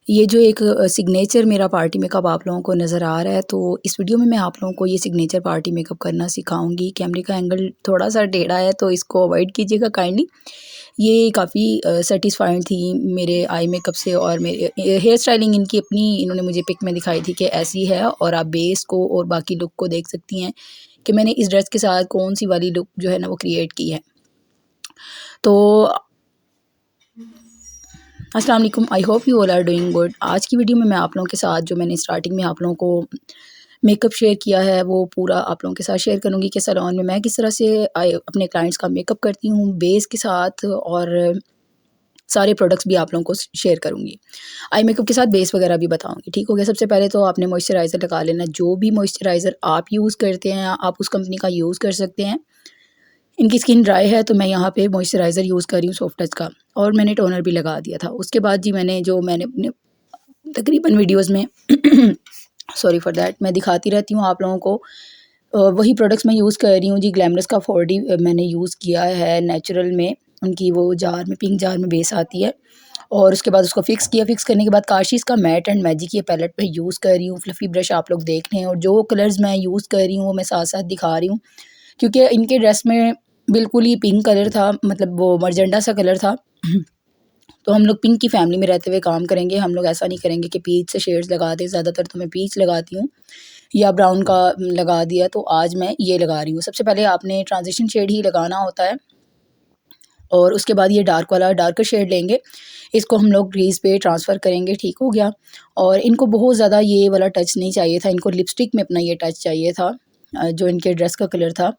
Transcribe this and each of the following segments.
ये जो एक सिग्नेचर मेरा पार्टी मेकअप आप लोगों को नज़र आ रहा है, तो इस वीडियो में मैं आप लोगों को ये सिग्नेचर पार्टी मेकअप करना सिखाऊंगी। कैमरे का एंगल थोड़ा-सा टेढ़ा है, तो इसको अवॉइड कीजिएगा काइंडली। ये काफ़ी सैटिस्फाइड थी मेरे आई मेकअप से, और मेरे हेयर स्टाइलिंग इनकी अपनी इन्होंने मुझे पिक में दिखाई थी कि ऐसी है, और आप बेस को और बाकी लुक को देख सकती हैं कि मैंने इस ड्रेस के साथ कौन-सी वाली लुक जो है ना वो क्रिएट की है। तो अस्सलाम वालेकुम, I hope you all are doing good. आज की वीडियो में मैं आप लोगों के साथ जो मैंने स्टार्टिंग में आप लोगों को मेकअप शेयर किया है वो पूरा आप लोगों के साथ शेयर करूँगी कि सैलून में मैं किस तरह से अपने क्लाइंट्स का मेकअप करती हूँ बेस के साथ, और सारे प्रोडक्ट्स भी आप लोगों को शेयर करूँगी। आई मेकअप के साथ बेस वगैरह भी बताऊँगी। ठीक हो गया। सबसे पहले तो आपने मॉइस्चराइज़र लगा लेना। जो भी मॉइस्चराइज़र आप यूज़ करते हैं आप उस कंपनी का यूज़ कर सकते हैं। इनकी स्किन ड्राई है तो मैं यहाँ पे मॉइस्चराइज़र यूज़ कर रही हूँ सॉफ्ट टच का, और मैंने टोनर भी लगा दिया था। उसके बाद जी मैंने अपने तकरीबन वीडियोज़ में सॉरी फॉर दैट मैं दिखाती रहती हूँ आप लोगों को। वही प्रोडक्ट्स मैं यूज़ कर रही हूँ जी। ग्लैमरस का 4D मैंने यूज़ किया है नेचुरल में। उनकी वो जार में पिंक जार में बेस आती है, और उसके बाद उसको फिक्स किया। फिक्स करने के बाद काशिश का मैट एंड मैजिक ये पैलेट मैं यूज़ कर रही हूँ। फ्लफ़ी ब्रश आप लोग देख रहे हैं, और जो कलर्स मैं यूज़ कर रही हूँ वो मैं साथ-साथ दिखा रही हूँ, क्योंकि इनके ड्रेस में बिल्कुल ही पिंक कलर था, मतलब वो मर्जेंटा सा कलर था। तो हम लोग पिंक की फैमिली में रहते हुए काम करेंगे। हम लोग ऐसा नहीं करेंगे कि पीच से शेड्स लगा दें। ज़्यादातर तो मैं पीच लगाती हूँ या ब्राउन का लगा दिया, तो आज मैं ये लगा रही हूँ। सबसे पहले आपने ट्रांजिशन शेड ही लगाना होता है, और उसके बाद ये डार्क वाला डार्कर शेड लेंगे। इसको हम लोग क्रीज़ पे ट्रांसफ़र करेंगे। ठीक हो गया। और इनको बहुत ज़्यादा ये वाला टच नहीं चाहिए था, इनको लिपस्टिक में अपना ये टच चाहिए था जो इनके ड्रेस का कलर था।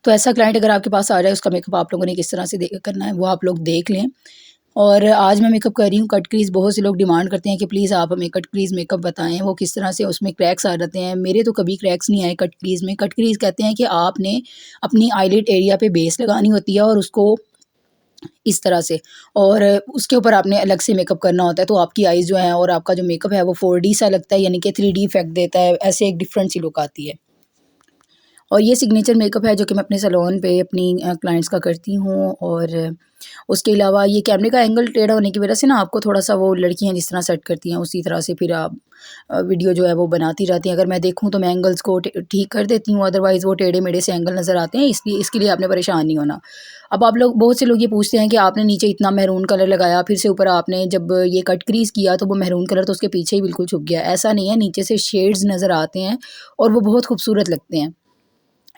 तो ऐसा क्लाइंट अगर आपके पास आ जाए, उसका मेकअप आप लोगों ने किस तरह से करना है वो आप लोग देख लें। और आज मैं मेकअप कर रही हूँ कट क्रीज़। बहुत से लोग डिमांड करते हैं कि प्लीज़ आप हमें कट क्रीज़ मेकअप बताएं, वो किस तरह से उसमें क्रैक्स आ जाते हैं। मेरे तो कभी क्रैक्स नहीं आए कट क्रीज़ में। कट क्रीज़ कहते हैं कि आपने अपनी आईलिड एरिया पे बेस लगानी होती है, और उसको इस तरह से, और उसके ऊपर आपने अलग से मेकअप करना होता है, तो आपकी आईज़ जो हैं और आपका जो मेकअप है वो 4D सा लगता है, यानी कि 3D इफ़ेक्ट देता है। ऐसे एक डिफरेंट सी लुक आती है। और ये सिग्नेचर मेकअप है जो कि मैं अपने सैलून पे अपनी क्लाइंट्स का करती हूँ। और उसके अलावा ये कैमरे का एंगल टेढ़ा होने की वजह से ना आपको थोड़ा-सा वो लड़कियाँ जिस तरह सेट करती हैं उसी तरह से फिर आप वीडियो जो है वो बनाती रहती हैं। अगर मैं देखूँ तो मैं एंगल्स को ठीक कर देती हूँ, अदरवाइज़ वो टेढ़े-मेढ़े से एंगल नज़र आते हैं, इसलिए इसके लिए आपने परेशान नहीं होना। अब आप लोग बहुत से लोग ये पूछते हैं कि आपने नीचे इतना मैरून कलर लगाया, फिर से ऊपर आपने जब ये कट क्रीज़ किया तो वो मैरून कलर तो उसके पीछे ही बिल्कुल छुप गया। ऐसा नहीं है, नीचे से शेड्स नज़र आते हैं और वो बहुत खूबसूरत लगते हैं।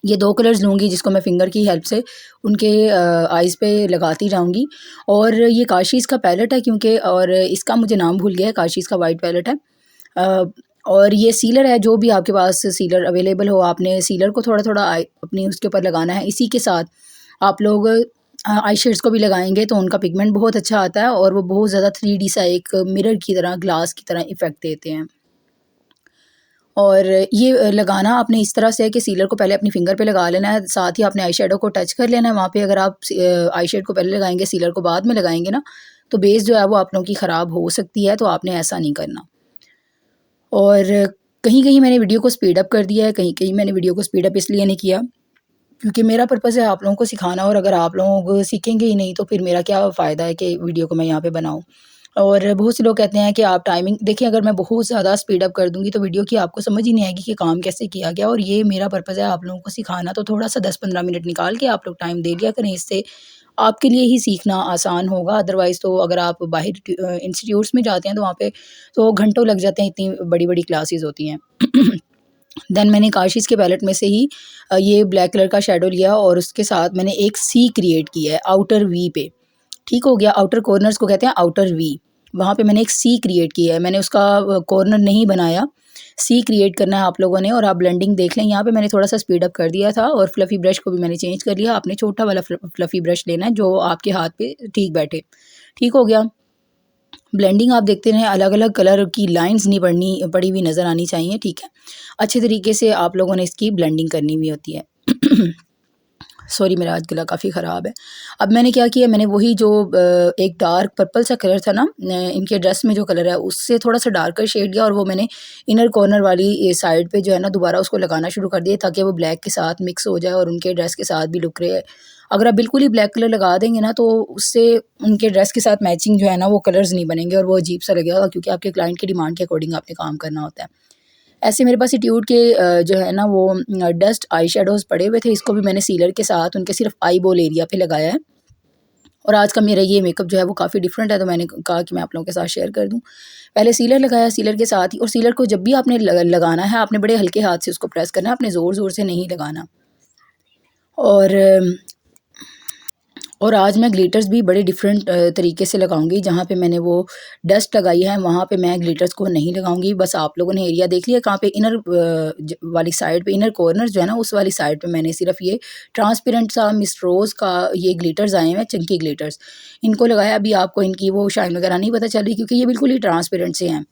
ये 2 कलर्स लूँगी जिसको मैं फ़िंगर की हेल्प से उनके आइज़ पे लगाती जाऊँगी। और ये काशीज़ का पैलेट है, क्योंकि और इसका मुझे नाम भूल गया है। काशीज़ का वाइट पैलेट है। अ, और ये सीलर है। जो भी आपके पास सीलर अवेलेबल हो, आपने सीलर को थोड़ा-थोड़ा आई अपनी उसके ऊपर लगाना है। इसी के साथ आप लोग आई शेड्स को भी लगाएँगे तो उनका पिगमेंट बहुत अच्छा आता है, और वो बहुत ज़्यादा 3D सा एक मिरर की तरह, ग्लास की तरह इफ़ेक्ट देते हैं। और ये लगाना आपने इस तरह से है कि सीलर को पहले अपनी फ़िंगर पे लगा लेना है, साथ ही आपने आई शैडो को टच कर लेना है वहाँ पे। अगर आप आई शेड को पहले लगाएँगे, सीलर को बाद में लगाएँगे ना, तो बेस जो है वो आप लोगों की ख़राब हो सकती है, तो आपने ऐसा नहीं करना। और कहीं-कहीं मैंने वीडियो को स्पीड अप कर दिया है, कहीं-कहीं मैंने वीडियो को स्पीड अप इसलिए नहीं किया, क्योंकि मेरा पर्पज़ है आप लोगों को सिखाना, और अगर आप लोग सीखेंगे ही नहीं तो फिर मेरा क्या फ़ायदा है कि वीडियो को मैं यहाँ पे बनाऊँ। और बहुत से लोग कहते हैं कि आप टाइमिंग देखिए, अगर मैं बहुत ज़्यादा स्पीड अप कर दूँगी तो वीडियो की आपको समझ ही नहीं आएगी कि काम कैसे किया गया, और ये मेरा पर्पज़ है आप लोगों को सिखाना। तो थोड़ा-सा 10-15 मिनट निकाल के आप लोग टाइम दे लिया करें, इससे आपके लिए ही सीखना आसान होगा। अदरवाइज़ तो अगर आप बाहर इंस्टीट्यूट्स में जाते हैं तो वहाँ पे तो घंटों लग जाते हैं, इतनी बड़ी-बड़ी क्लासेस होती हैं। देन मैंने काशिश के पैलेट में से ही ये ब्लैक कलर का शैडो लिया, और उसके साथ मैंने एक सी क्रिएट की है आउटर वी पे। ठीक हो गया। आउटर कॉर्नर्स को कहते हैं आउटर वी। वहाँ पे मैंने एक सी क्रिएट की है। मैंने उसका कॉर्नर नहीं बनाया, सी क्रिएट करना है आप लोगों ने। और आप ब्लेंडिंग देख लें, यहाँ पे मैंने थोड़ा-सा स्पीड अप कर दिया था, और फ्लफ़ी ब्रश को भी मैंने चेंज कर लिया। आपने छोटा वाला फ्लफ़ी ब्रश लेना है जो आपके हाथ पे ठीक बैठे। ठीक हो गया। ब्लेंडिंग आप देखते रहें, अलग-अलग कलर की लाइन्स नहीं पड़ी हुई नज़र आनी चाहिए, ठीक है? अच्छे तरीके से आप लोगों ने इसकी ब्लेंडिंग करनी भी होती है। सॉरी, मेरा आज गला काफ़ी ख़राब है। अब मैंने क्या किया, मैंने वही जो एक डार्क पर्पल सा कलर था ना इनके ड्रेस में जो कलर है, उससे थोड़ा-सा डार्कर शेड लिया, और वो मैंने इनर कॉर्नर वाली साइड पे जो है ना दोबारा उसको लगाना शुरू कर दिया, ताकि वो ब्लैक के साथ मिक्स हो जाए और उनके ड्रेस के साथ भी लुक रहे अगर आप बिल्कुल ही ब्लैक कलर लगा देंगे ना तो उससे उनके ड्रेस के साथ मैचिंग जो है ना वो कलर्स नहीं बनेंगे और वो अजीब सा लगेगा, क्योंकि आपके क्लाइंट की डिमांड के अकॉर्डिंग आपने काम करना होता है। ऐसे मेरे पास एट्यूड के जो है ना वो डस्ट आई शेडोज़ पड़े हुए थे, इसको भी मैंने सीलर के साथ उनके सिर्फ आई बॉल एरिया पे लगाया है। और आज का मेरा ये मेकअप जो है वो काफ़ी डिफरेंट है, तो मैंने कहा कि मैं आप लोगों के साथ शेयर कर दूँ। पहले सीलर लगाया, सीलर के साथ ही, और सीलर को जब भी आपने लगाना है आपने बड़े हल्के हाथ से उसको प्रेस करना है, आपने ज़ोर-ज़ोर से नहीं लगाना। और आज मैं ग्लिटर्स भी बड़े डिफरेंट तरीके से लगाऊंगी। जहाँ पे मैंने वो डस्ट लगाई है वहाँ पे मैं ग्लिटर्स को नहीं लगाऊंगी। बस आप लोगों ने एरिया देख लिया कहाँ पे इनर वाली साइड पे, इनर कॉर्नर जो है ना उस वाली साइड पे मैंने सिर्फ ये ट्रांसपेरेंट सा मिस रोज़ का ये ग्लिटर्स आए हैं, चंकी ग्लिटर्स, इनको लगाया। अभी आपको इनकी वो शाइन वगैरह नहीं पता चल रही क्योंकि ये बिल्कुल ही ट्रांसपेरेंट से हैं।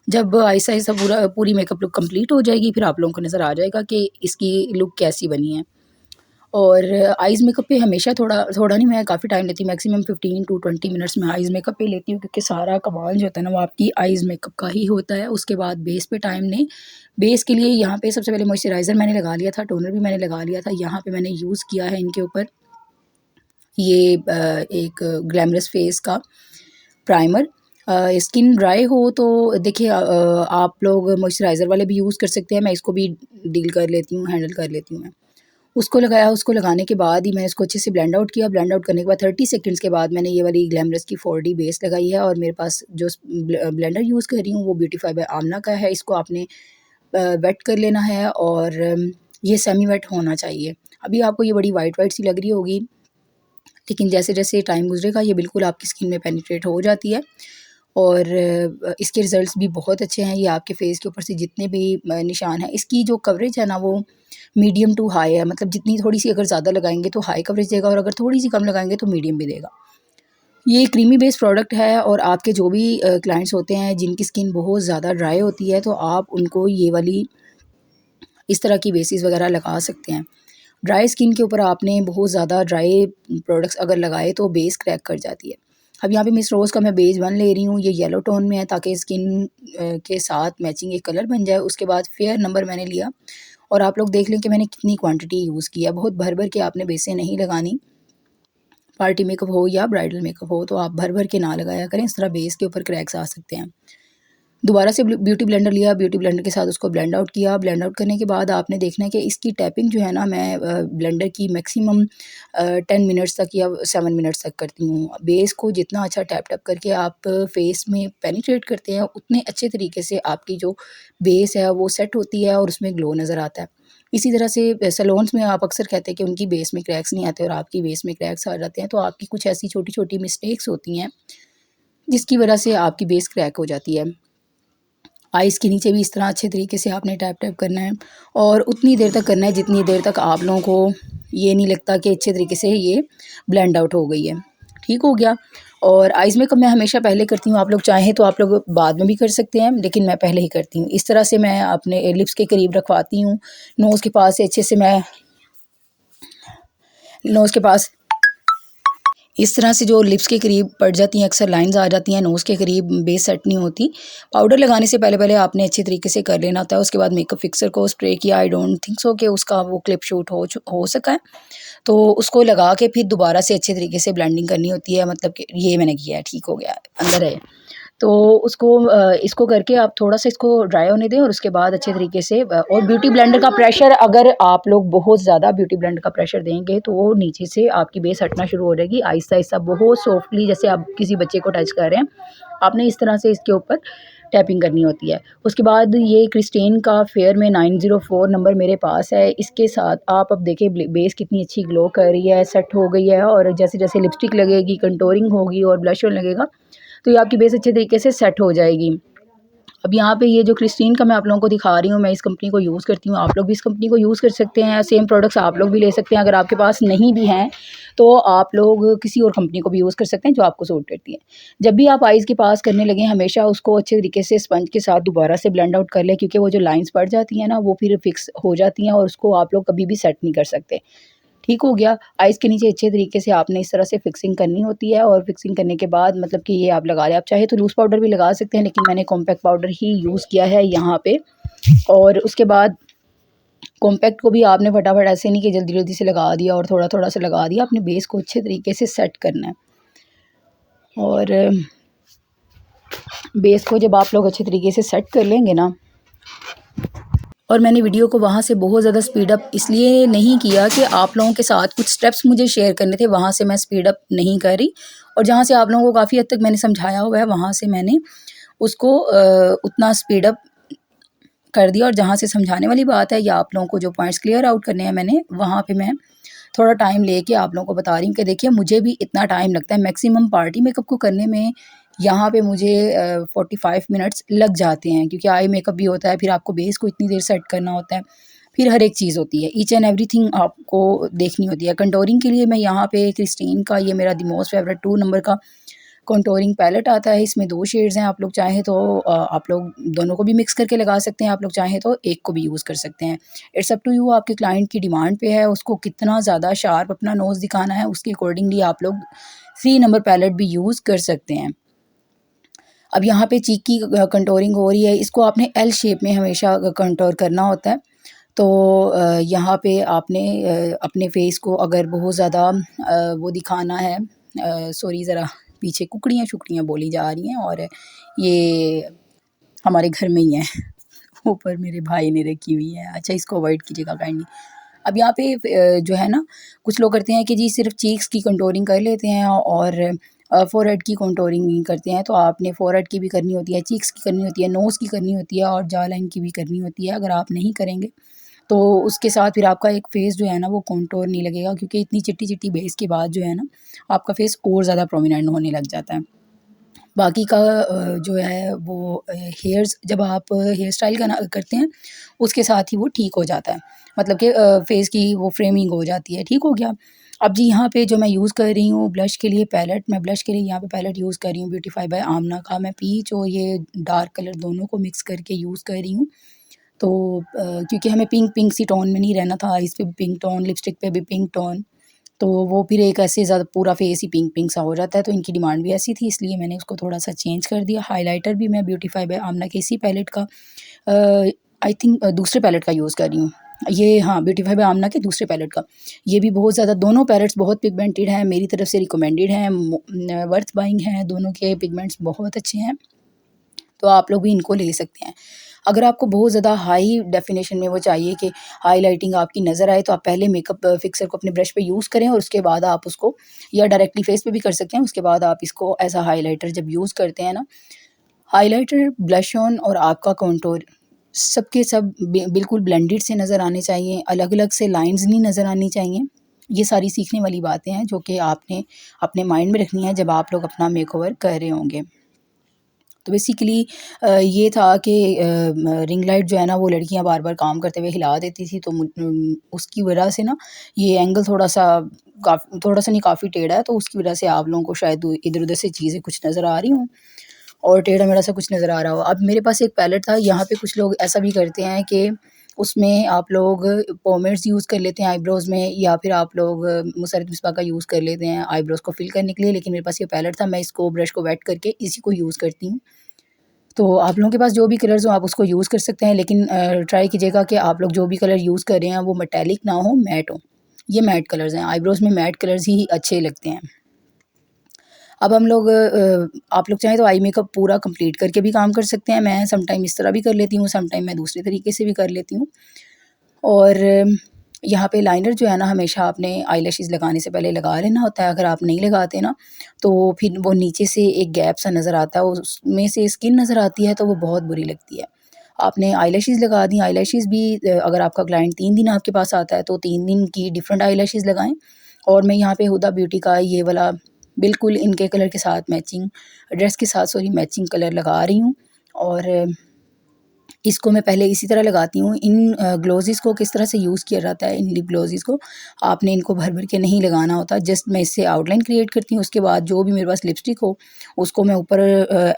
जब आहिस्ता आहिस्ता पूरी मेकअप लुक कंप्लीट हो जाएगी फिर आप लोगों को नज़र आ जाएगा कि इसकी लुक कैसी बनी है। और आइज़ मेकअप पे हमेशा थोड़ा थोड़ा नहीं, मैं काफ़ी टाइम लेती हूँ, मैक्सिमम 15 टू 20 मिनट्स में आइज़ मेकअप पे लेती हूँ, क्योंकि सारा कमाल जो होता है ना वो आपकी आइज़ मेकअप का ही होता है। उसके बाद बेस पे टाइम नहीं, बेस के लिए यहाँ पे सबसे पहले मॉइस्चराइज़र मैंने लगा लिया था, टोनर भी मैंने लगा लिया था। यहाँ पे मैंने यूज़ किया है इनके ऊपर ये एक ग्लैमरस फेस का प्राइमर। स्किन ड्राई हो तो देखिए आप लोग मॉइस्चराइज़र वाले भी यूज़ कर सकते हैं, मैं इसको भी डील कर लेती हूँ, हैंडल कर लेती हूँ मैं। उसको लगाया, उसको लगाने के बाद ही मैंने इसको अच्छे से ब्लेंड आउट किया। ब्लेंड आउट करने के बाद 30 सेकंड्स के बाद मैंने ये वाली ग्लैमरस की 4D बेस लगाई है, और मेरे पास जो ब्लेंडर यूज़ कर रही हूँ वो ब्यूटीफाई बाय आमना का है। इसको आपने वेट कर लेना है और ये सेमी वेट होना चाहिए। अभी आपको ये बड़ी वाइट वाइट सी लग रही होगी, लेकिन जैसे-जैसे टाइम गुज़रेगा ये बिल्कुल आपकी स्किन में पेनिट्रेट हो जाती है। और इसके रिज़ल्ट्स भी बहुत अच्छे हैं। ये आपके फ़ेस के ऊपर से जितने भी निशान हैं, इसकी जो कवरेज है ना वो मीडियम टू हाई है, मतलब जितनी थोड़ी-सी अगर ज़्यादा लगाएँगे तो हाई कवरेज देगा और अगर थोड़ी-सी कम लगाएँगे तो मीडियम भी देगा। ये क्रीमी बेस्ड प्रोडक्ट है, और आपके जो भी क्लाइंट्स होते हैं जिनकी स्किन बहुत ज़्यादा ड्राई होती है तो आप उनको ये वाली इस तरह की बेसिस वगैरह लगा सकते हैं। ड्राई स्किन के ऊपर आपने बहुत ज़्यादा ड्राई प्रोडक्ट्स अगर लगाए तो बेस क्रैक कर जाती है। अब यहाँ पे मिस रोज़ का मैं बेस 1 ले रही हूँ, ये येलो टोन में है ताकि स्किन के साथ मैचिंग एक कलर बन जाए। उसके बाद फेयर नंबर मैंने लिया, और आप लोग देख लें कि मैंने कितनी क्वांटिटी यूज़ की है। बहुत भर-भर के आपने बेसें नहीं लगानी। पार्टी मेकअप हो या ब्राइडल मेकअप हो तो आप भर-भर के ना लगाया करें, इस तरह बेस के ऊपर क्रैक्स आ सकते हैं। दोबारा से ब्यूटी ब्लेंडर लिया, ब्यूटी ब्लेंडर के साथ उसको ब्लेंड आउट किया। ब्लेंड आउट करने के बाद आपने देखना है कि इसकी टैपिंग जो है ना मैं ब्लेंडर की मैक्सिमम 10 मिनट्स तक या 7 मिनट्स तक करती हूँ। बेस को जितना अच्छा टैप-टैप करके आप फेस में पेनिट्रेट करते हैं, उतने अच्छे तरीके से आपकी जो बेस है वो सेट होती है और उसमें ग्लो नज़र आता है। इसी तरह से सैलून्स में आप अक्सर कहते हैं कि उनकी बेस में क्रैक्स नहीं आते और आपकी बेस में क्रैक्स आ जाते हैं, तो आपकी कुछ ऐसी छोटी-छोटी मिस्टेक्स होती हैं, जिसकी वजह से आपकी बेस क्रैक हो जाती है। आइज़ के नीचे भी इस तरह अच्छे तरीके से आपने टैप-टैप करना है, और उतनी देर तक करना है जितनी देर तक आप लोगों को ये नहीं लगता कि अच्छे तरीके से ये ब्लेंड आउट हो गई है। ठीक हो गया। और आइज़ मेकअप मैं हमेशा पहले करती हूँ, आप लोग चाहें तो आप लोग बाद में भी कर सकते हैं, लेकिन मैं पहले ही करती हूँ। इस तरह से मैं अपने लिप्स के करीब रखवाती हूँ, नोज़ के पास से अच्छे से मैं नोज़ के पास इस तरह से जो लिप्स के करीब पड़ जाती हैं, अक्सर लाइंस आ जाती हैं नोज़ के करीब, बेस सेट नहीं होती। पाउडर लगाने से पहले आपने अच्छे तरीके से कर लेना होता है। उसके बाद मेकअप फिक्सर को स्प्रे किया, आई डोंट थिंक सो कि उसका वो क्लिप शूट हो सका है। तो उसको लगा के फिर दोबारा से अच्छे तरीके से ब्लेंडिंग करनी होती है, मतलब कि ये मैंने किया है, ठीक हो गया, अंदर है। तो उसको इसको करके आप थोड़ा-सा इसको ड्राई होने दें और उसके बाद अच्छे तरीके से और ब्यूटी ब्लेंडर का प्रेशर अगर आप लोग बहुत ज़्यादा ब्यूटी ब्लेंडर का प्रेशर देंगे तो वो नीचे से आपकी बेस हटना शुरू हो जाएगी। आहिस्ता-आहिस्ता बहुत सॉफ्टली, जैसे आप किसी बच्चे को टच कर रहे हैं, आपने इस तरह से इसके ऊपर टैपिंग करनी होती है। उसके बाद ये क्रिस्टीन का फेयर में 904 नंबर मेरे पास है। इसके साथ आप अब देखिए बेस कितनी अच्छी ग्लो कर रही है, सेट हो गई है, और जैसे-जैसे लिपस्टिक लगेगी, कंटूरिंग होगी और ब्लश ऑन लगेगा तो ये आपकी बेस अच्छे तरीके से सेट हो जाएगी। अब यहाँ पे ये जो क्रिस्टीन का मैं आप लोगों को दिखा रही हूँ, मैं इस कंपनी को यूज़ करती हूँ, आप लोग भी इस कंपनी को यूज़ कर सकते हैं। सेम प्रोडक्ट्स आप लोग भी ले सकते हैं। अगर आपके पास नहीं भी हैं तो आप लोग किसी और कंपनी को भी यूज़ कर सकते हैं जो आपको सूट करती है। जब भी आप आइज़ के पास करने लगें हमेशा उसको अच्छे तरीके से स्पंज के साथ दोबारा से ब्लेंड आउट कर लें, क्योंकि वो जो लाइन्स पड़ जाती हैं ना वो फिर फिक्स हो जाती हैं और उसको आप लोग कभी भी सेट नहीं कर सकते। ठीक हो गया। आइज़ के नीचे अच्छे तरीके से आपने इस तरह से फिक्सिंग करनी होती है, और फिक्सिंग करने के बाद मतलब कि ये आप लगा लें। आप चाहे तो लूज़ पाउडर भी लगा सकते हैं, लेकिन मैंने कॉम्पैक्ट पाउडर ही यूज़ किया है यहाँ पे। और उसके बाद कॉम्पैक्ट को भी आपने फटाफट ऐसे नहीं कि जल्दी जल्दी से लगा दिया और थोड़ा थोड़ा से लगा दिया, अपने बेस को अच्छे तरीके से सेट करना है। और बेस को जब आप लोग अच्छे तरीके से सेट कर लेंगे ना, और मैंने वीडियो को वहाँ से बहुत ज़्यादा स्पीड अप इसलिए नहीं किया कि आप लोगों के साथ कुछ स्टेप्स मुझे शेयर करने थे, वहाँ से मैं स्पीड अप नहीं कर रही। और जहाँ से आप लोगों को काफ़ी हद तक मैंने समझाया हुआ है, वहाँ से मैंने उसको उतना स्पीड अप कर दिया। और जहाँ से समझाने वाली बात है या आप लोगों को जो पॉइंट्स क्लियर आउट करने हैं मैंने, वहाँ पे मैं थोड़ा टाइम लेके आप लोगों को बता रही हूँ कि देखिए मुझे भी इतना टाइम लगता है मैक्सिमम पार्टी मेकअप को करने में। यहाँ पे मुझे 45 मिनट्स लग जाते हैं, क्योंकि आई मेकअप भी होता है, फिर आपको बेस को इतनी देर सेट करना होता है, फिर हर एक चीज़ होती है, ईच एंड एवरीथिंग आपको देखनी होती है। कंटोरिंग के लिए मैं यहाँ पे क्रिस्टीन का, ये मेरा द मोस्ट फेवरेट 2 नंबर का कंटूरिंग पैलेट आता है। इसमें 2 शेड्स हैं, आप लोग चाहें तो आप लोग दोनों को भी मिक्स करके लगा सकते हैं, आप लोग चाहें तो एक को भी यूज़ कर सकते हैं। इट्स अप टू यू, आपके क्लाइंट की डिमांड पे है, उसको कितना ज़्यादा शार्प अपना नोज़ दिखाना है, उसके अकॉर्डिंगली आप लोग 3 नंबर पैलेट भी यूज़ कर सकते हैं। अब यहाँ पे चीक की कंटूरिंग हो रही है, इसको आपने एल शेप में हमेशा कंटूर करना होता है। तो यहाँ पे आपने अपने फेस को अगर बहुत ज़्यादा वो दिखाना है, सॉरी ज़रा पीछे कुकड़ियाँ-शुकड़ियाँ बोली जा रही हैं, और ये हमारे घर में ही हैं ऊपर मेरे भाई ने रखी हुई है। अच्छा, इसको अवॉइड कीजिएगा काइंडली। अब यहाँ पे जो है ना, कुछ लोग करते हैं कि जी सिर्फ चीक्स की कंटूरिंग कर लेते हैं और फोरहेड की कंटूरिंग नहीं करते हैं। तो आपने फोरहेड की भी करनी होती है, चीक्स की करनी होती है, नोज़ की करनी होती है और जॉ लाइन की भी करनी होती है। अगर आप नहीं करेंगे तो उसके साथ फिर आपका एक फेस जो है ना वो कॉन्टूर नहीं लगेगा, क्योंकि इतनी चिट्टी-चिट्टी बेस के बाद जो है ना आपका फेस और ज़्यादा प्रोमिनेंट होने लग जाता है। बाकी का जो है वो हेयर्स जब आप हेयर स्टाइल का ना करते हैं, उसके साथ ही वो ठीक हो जाता है। मतलब कि फेस की वो फ्रेमिंग हो जाती है, ठीक हो गया। अब जी यहाँ पे जो मैं यूज़ कर रही हूँ ब्लश के लिए पैलेट, मैं ब्लश के लिए यहाँ पे पैलेट यूज़ कर रही हूँ ब्यूटीफाई बाय आमना का। मैं पीच और ये डार्क कलर दोनों को मिक्स करके यूज़ कर रही हूँ। तो क्योंकि हमें पिंक पिंक सी टोन में नहीं रहना था, आइज़ पे भी पिंक टोन, लिपस्टिक पे भी पिंक टोन, तो वो फिर एक ऐसे ज़्यादा पूरा फेस ही पिंक पिंक सा हो जाता है। तो इनकी डिमांड भी ऐसी थी, इसलिए मैंने उसको थोड़ा-सा चेंज कर दिया। हाइलाइटर भी मैं ब्यूटीफाई बाय आमना के इसी पैलेट का आई थिंक दूसरे पैलेट का यूज़ कर रही हूँ। ये हाँ, ब्यूटीफाई बाय आमना के दूसरे पैलेट का। ये भी बहुत ज़्यादा, दोनों पैलेट्स बहुत पिगमेंटेड हैं, मेरी तरफ से रिकमेंडेड हैं, वर्थ बाइंग हैं, दोनों के पिगमेंट्स बहुत अच्छे हैं। तो आप लोग भी इनको ले सकते हैं। अगर आपको बहुत ज़्यादा हाई डेफिनेशन में वो चाहिए कि हाइलाइटिंग आपकी नज़र आए, तो आप पहले मेकअप फिक्सर को अपने ब्रश पे यूज़ करें और उसके बाद आप उसको, या डायरेक्टली फेस पे भी कर सकते हैं, उसके बाद आप इसको एज़ अ हाइलाइटर जब यूज़ करते हैं ना, हाइलाइटर, ब्लश ऑन और आपका कंटूर सबके सब बिल्कुल ब्लेंडेड से नज़र आने चाहिए, अलग-अलग से लाइन्स नहीं नज़र आनी चाहिए। ये सारी सीखने वाली बातें हैं जो कि आपने अपने माइंड में रखनी है जब आप लोग अपना मेकओवर कर रहे होंगे। तो बेसिकली ये था कि रिंग लाइट जो है ना वो लड़कियां बार-बार काम करते हुए हिला देती थी, तो उसकी वजह से ना ये एंगल थोड़ा-सा नहीं काफ़ी टेढ़ा है, तो उसकी वजह से आप लोगों को शायद इधर-उधर से चीज़ें कुछ नज़र आ रही हों और टेढ़ा-मेढ़ा सा कुछ नज़र आ रहा हो। अब मेरे पास एक पैलेट था, यहाँ पे कुछ लोग ऐसा भी करते हैं कि उसमें आप लोग पोमेड्स यूज़ कर लेते हैं आईब्रोज़ में, या फिर आप लोग मुसर्रत मिसबा का यूज़ कर लेते हैं आईब्रोज़ को फिल करने के लिए। लेकिन मेरे पास ये पैलेट था, मैं इसको ब्रश को वेट करके इसी को यूज़ करती हूँ। तो आप लोगों के पास जो भी कलर्स हो आप उसको यूज़ कर सकते हैं, लेकिन ट्राई कीजिएगा कि आप लोग जो भी कलर यूज़ कर रहे हैं वो मेटालिक ना हो, मैट हो। ये मैट कलर्स हैं, आईब्रोज़ में मैट कलर्स ही अच्छे लगते हैं। अब हम लोग आप लोग चाहें तो आई मेकअप पूरा कंप्लीट करके भी काम कर सकते हैं। मैं समटाइम इस तरह भी कर लेती हूँ, समटाइम मैं दूसरे तरीके से भी कर लेती हूँ। और यहाँ पे लाइनर जो है ना हमेशा आपने आईलैशेज़ लगाने से पहले लगा लेना होता है। अगर आप नहीं लगाते ना तो फिर वो नीचे से एक गैप सा नज़र आता है, उसमें से स्किन नज़र आती है, तो वो बहुत बुरी लगती है। आपने आईलैशेज़ लगा दी, आईलैशेज़ भी अगर आपका क्लाइंट 3 दिन आपके पास आता है तो 3 दिन की डिफरेंट आईलैशेज़ लगाएँ। और मैं यहाँ पे हुदा ब्यूटी का ये वाला बिल्कुल इनके कलर के साथ मैचिंग, ड्रेस के साथ सॉरी मैचिंग कलर लगा रही हूँ। और इसको मैं पहले इसी तरह लगाती हूँ। इन ग्लोज़ेस को किस तरह से यूज़ किया जाता है, इन लिप ग्लोज़ेस को आपने इनको भर-भर के नहीं लगाना होता। जस्ट मैं इससे आउटलाइन क्रिएट करती हूँ, उसके बाद जो भी मेरे पास लिपस्टिक हो उसको मैं ऊपर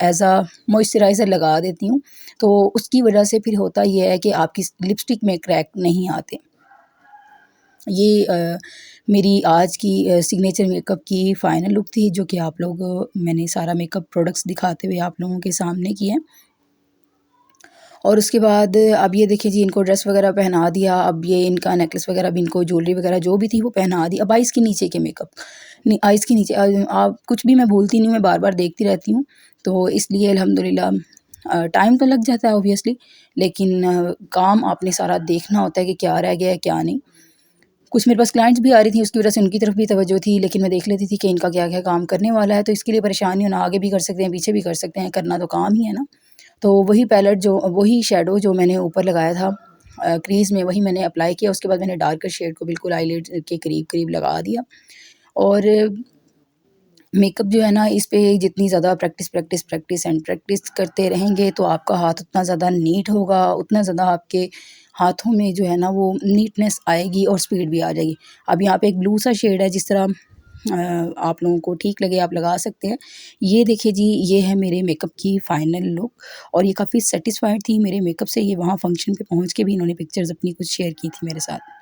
एज़ अ मॉइस्चराइज़र लगा देती हूँ। तो उसकी वजह से फिर होता ये है कि आपकी लिपस्टिक में क्रैक नहीं आते। ये मेरी आज की सिग्नेचर मेकअप की फाइनल लुक थी, जो कि आप लोग मैंने सारा मेकअप प्रोडक्ट्स दिखाते हुए आप लोगों के सामने किया है। और उसके बाद अब ये देखिए जी, इनको ड्रेस वगैरह पहना दिया। अब ये इनका नेकलेस वगैरह भी, इनको ज्वेलरी वगैरह जो भी थी वो पहना दी। अब आइज़ के नीचे के मेकअप, नहीं आइज़ के नीचे आप कुछ भी मैं भूलती नहीं हूँ, मैं बार-बार देखती रहती हूँ। तो इसलिए अल्हम्दुलिल्लाह टाइम तो लग जाता है ऑब्वियसली, लेकिन काम आपने सारा देखना होता है कि क्या रह गया है, क्या नहीं। कुछ मेरे पास क्लाइंट्स भी आ रही थी, उसकी वजह से उनकी तरफ भी तवज्जो थी, लेकिन मैं देख लेती थी कि इनका क्या-क्या काम करने वाला है, तो इसके लिए परेशान नहीं होना, आगे भी कर सकते हैं, पीछे भी कर सकते हैं, करना तो काम ही है ना। तो वही पैलेट जो वही शैडो जो मैंने ऊपर लगाया था क्रीज़ में, वही मैंने अप्लाई किया। उसके बाद मैंने डार्कर शेड को बिल्कुल आईलिड के करीब-करीब लगा दिया। और मेकअप जो है ना, इस पे जितनी ज़्यादा प्रैक्टिस एंड प्रैक्टिस करते रहेंगे तो आपका हाथ उतना ज़्यादा नीट होगा, उतना ज़्यादा आपके हाथों में जो है ना वो नीटनेस आएगी और स्पीड भी आ जाएगी। अब यहाँ पे एक ब्लू सा शेड है, जिस तरह आप लोगों को ठीक लगे आप लगा सकते हैं। ये देखिए जी, ये है मेरे मेकअप की फाइनल लुक, और ये काफ़ी सैटिस्फाइड थी मेरे मेकअप से। ये वहाँ फंक्शन पे पहुँच के भी इन्होंने पिक्चर्स अपनी कुछ शेयर की थी मेरे साथ।